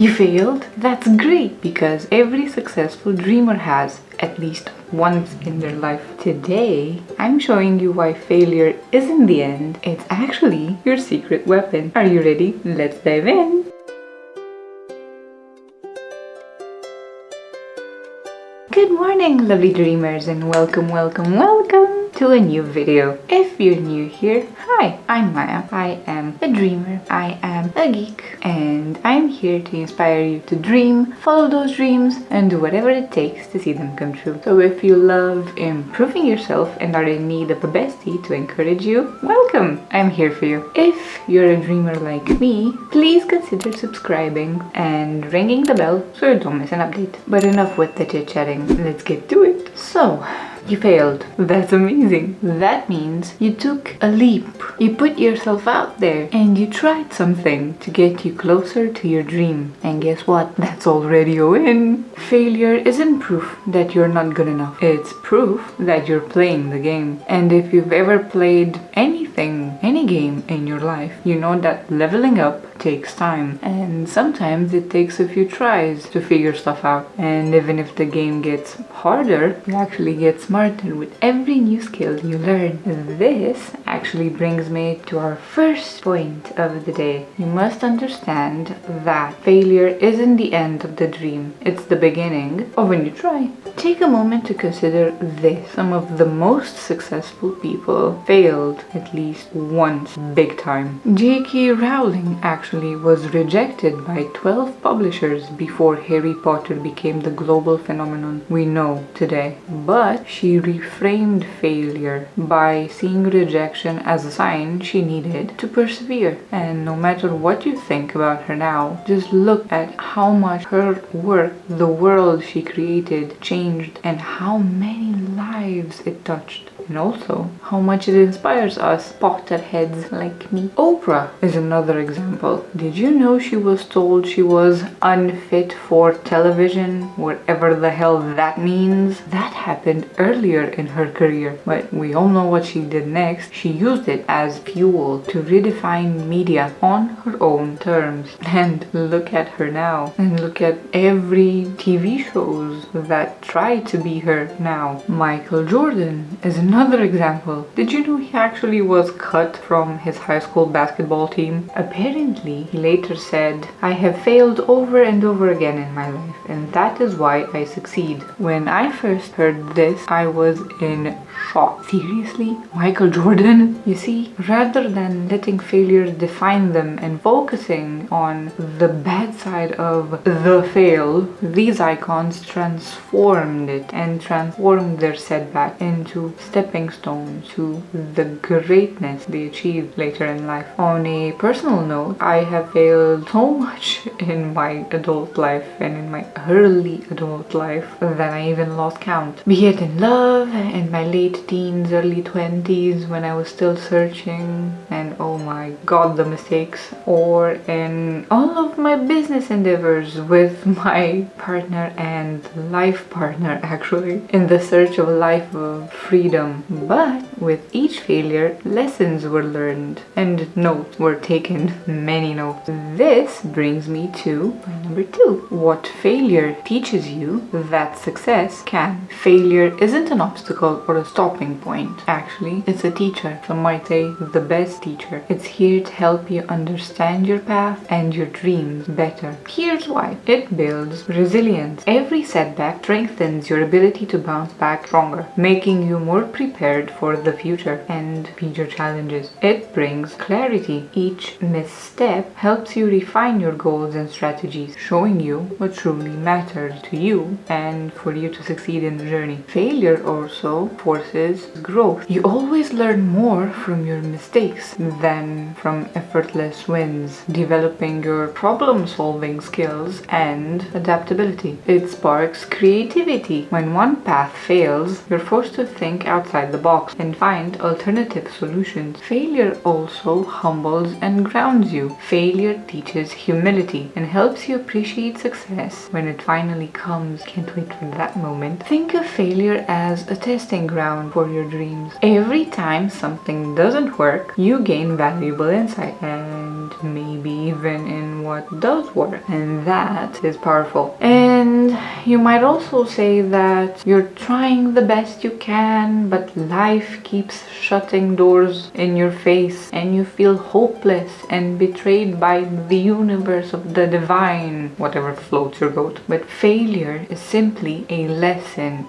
You failed? That's great, because every successful dreamer has at least once in their life. Today, I'm showing you why failure isn't the end. It's actually your secret weapon. Are you ready? Let's dive in. Good morning, lovely dreamers, and welcome to a new video. If you're new here, hi, I'm Maya. I am a dreamer, I am a geek, and I'm here to inspire you to dream, follow those dreams, and do whatever it takes to see them come true. So if you love improving yourself and are in need of a bestie to encourage you, welcome! I'm here for you. If you're a dreamer like me, please consider subscribing and ringing the bell so you don't miss an update. But enough with the chit-chatting, let's get to it. So, you failed. That's amazing. That means you took a leap. You put yourself out there and you tried something to get you closer to your dream. And guess what? That's already a win. Failure isn't proof that you're not good enough. It's proof that you're playing the game. And if you've ever played anything, any game in your life, you know that leveling up takes time, and sometimes it takes a few tries to figure stuff out. And even if the game gets harder, you actually get smarter with every new skill you learn. This actually brings me to our first point of the day. You must understand that failure isn't the end of the dream, it's the beginning of a new try. Take a moment to consider this. Some of the most successful people failed at least once, big time. J.K. Rowling actually was rejected by 12 publishers before Harry Potter became the global phenomenon we know today. But she reframed failure by seeing rejection as a sign she needed to persevere. And no matter what you think about her now, just look at how much her work, the world she created, changed, and how many lives it touched. And also how much it inspires us potheads like me. Oprah is another example. Did you know she was told she was unfit for television, whatever the hell that means? That happened earlier in her career, but we all know what she did next. She used it as fuel to redefine media on her own terms. And look at her now, and look at every TV shows that try to be her now. Michael Jordan is another example. Did you know he actually was cut from his high school basketball team? Apparently, he later said, "I have failed over and over again in my life, and that is why I succeed." When I first heard this, I was in shock. Seriously? Michael Jordan? You see, rather than letting failure define them and focusing on the bad side of the fail, these icons transformed it and transformed their setback into stepping stones to the greatness they achieved later in life. On a personal note, I have failed so much in my adult life and in my early adult life that I even lost count. Be it in love, in my late teens, early 20s when I was still searching, and oh my god, the mistakes, or in all of my business endeavors with my partner and life partner, actually, in the search of a life of freedom. But with each failure, lessons were learned and notes were taken, many notes. This brings me to point number 2. What failure teaches you that success can. Failure isn't an obstacle or a stopping point. Actually, it's a teacher. Some might say the best teacher. It's here to help you understand your path and your dreams better. Here's why. It builds resilience. Every setback strengthens your ability to bounce back stronger, making you more prepared for the future and future challenges. It brings clarity. Each misstep helps you refine your goals and strategies, showing you what truly matters to you and for you to succeed in the journey. Failure also forces growth. You always learn more from your mistakes than from effortless wins, developing your problem-solving skills and adaptability. It sparks creativity. When one path fails, you're forced to think outside outside the box and find alternative solutions. Failure also humbles and grounds you. Failure teaches humility and helps you appreciate success when it finally comes. Can't wait for that moment. Think of failure as a testing ground for your dreams. Every time something doesn't work, you gain valuable insight and maybe even in what does work. And that is powerful. And you might also say that you're trying the best you can, but life keeps shutting doors in your face and you feel hopeless and betrayed by the universe of the divine, whatever floats your boat. But failure is simply a lesson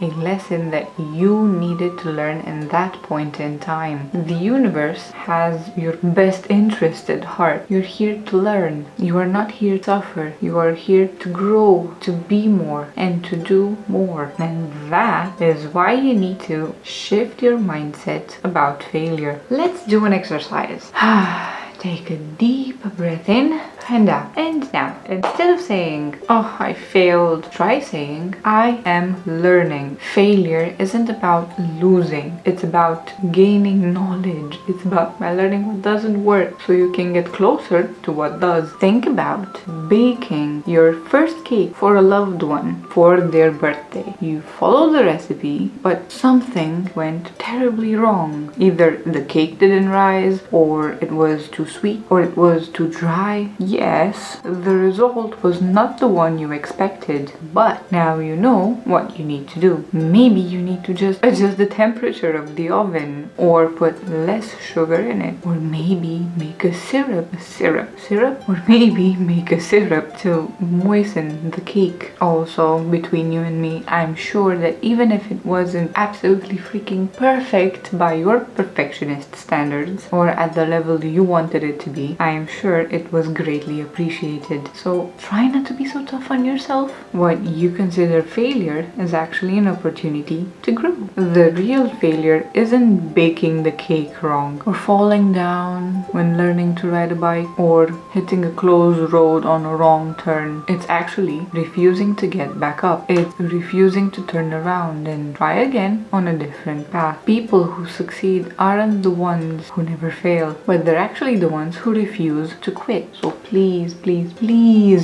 that you needed to learn in that point in time. The universe has your best interest at heart. You're here to learn. You are not here to suffer. You are here to grow, to be more, and to do more. And that is why you need to shift your mindset about failure. Let's do an exercise. Take a deep breath in and out. And now, instead of saying, oh, I failed, try saying, I am learning. Failure isn't about losing. It's about gaining knowledge. It's about learning what doesn't work so you can get closer to what does. Think about baking your first cake for a loved one for their birthday. You follow the recipe, but something went terribly wrong. Either the cake didn't rise, or it was too sweet, or it was too dry. Yes, the result was not the one you expected, but now you know what you need to do. Maybe you need to just adjust the temperature of the oven, or put less sugar in it, or maybe make a syrup, or maybe make a syrup to moisten the cake. Also, between you and me, I'm sure that even if it wasn't absolutely freaking perfect by your perfectionist standards, or at the level you wanted it to be, I am sure it was greatly appreciated. So try not to be so tough on yourself. What you consider failure is actually an opportunity to grow. The real failure isn't baking the cake wrong, or falling down when learning to ride a bike, or hitting a closed road on a wrong turn. It's actually refusing to get back up. It's refusing to turn around and try again on a different path. People who succeed aren't the ones who never fail, but they're actually the ones who refuse to quit. So please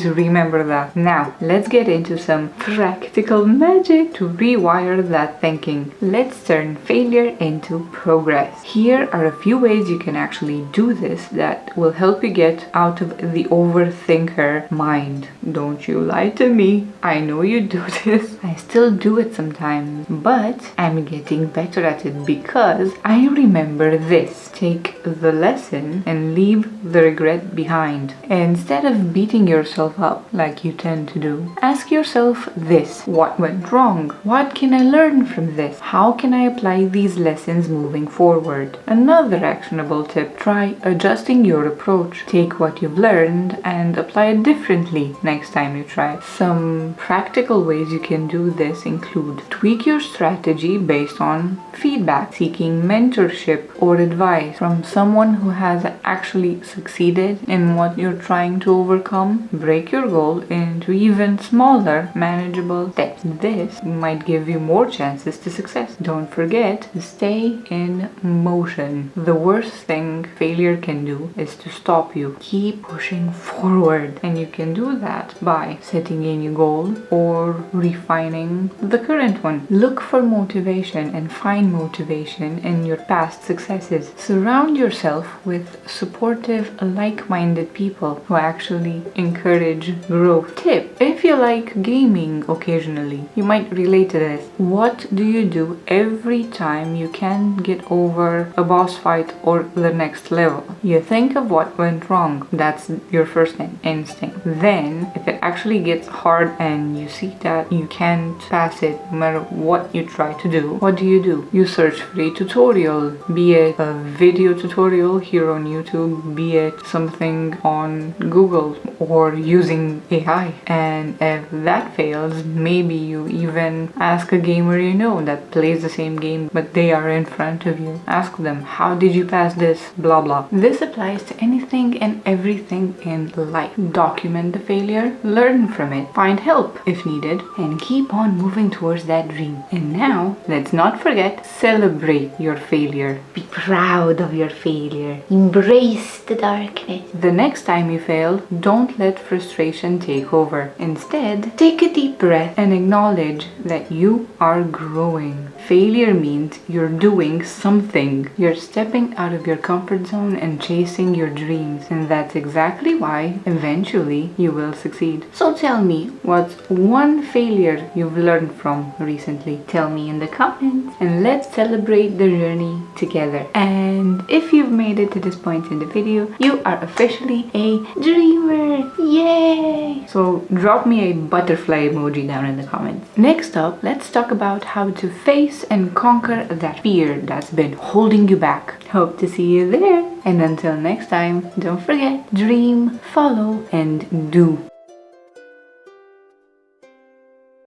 remember that. Now, let's get into some practical magic to rewire that thinking. Let's turn failure into progress. Here are a few ways you can actually do this that will help you get out of the overthinker mind. Don't you lie to me. I know you do this. I still do it sometimes, but I'm getting better at it because I remember this. Take the lesson and leave the regret behind. Instead of beating yourself up like you tend to do, ask yourself this: what went wrong? What can I learn from this? How can I apply these lessons moving forward? Another actionable tip: try adjusting your approach. Take what you've learned and apply it differently next time you try. Some practical ways you can do this include tweak your strategy based on feedback, seeking mentorship or advice from someone who has actually succeeded in what you're trying to overcome. Break your goal into even smaller, manageable steps. This might give you more chances to success. Don't forget to stay in motion. The worst thing failure can do is to stop you. Keep pushing forward, and you can do that by setting a new goal or refining the current one. Look for motivation and find motivation in your past successes. Surround yourself with supportive, like-minded people who actually encourage growth. Tip: if you like gaming occasionally, you might relate to this. What do you do every time you can't get over a boss fight or the next level? You think of what went wrong. That's your first instinct. Then, if it actually gets hard and you see that you can't pass it no matter what you try to do, what do? You search for a tutorial, be it a video tutorial here on YouTube, be it something on on Google or using AI. And if that fails, maybe you even ask a gamer you know that plays the same game but they are in front of you. Ask them, how did you pass this? Blah blah. This applies to anything and everything in life. Document the failure, learn from it, find help if needed, and keep on moving towards that dream. And now, let's not forget, celebrate your failure. Be proud of your failure. Embrace the darkness. The next time you fail, don't let frustration take over. Instead, take a deep breath and acknowledge that you are growing. Failure means you're doing something. You're stepping out of your comfort zone and chasing your dreams. And that's exactly why eventually you will succeed. So tell me, what's one failure you've learned from recently? Tell me in the comments and let's celebrate the journey together. And if you've made it to this point in the video, you are officially a dreamer. Yay! So drop me a butterfly emoji down in the comments. Next up, let's talk about how to face and conquer that fear that's been holding you back. Hope to see you there. And until next time, don't forget, dream, follow, and do.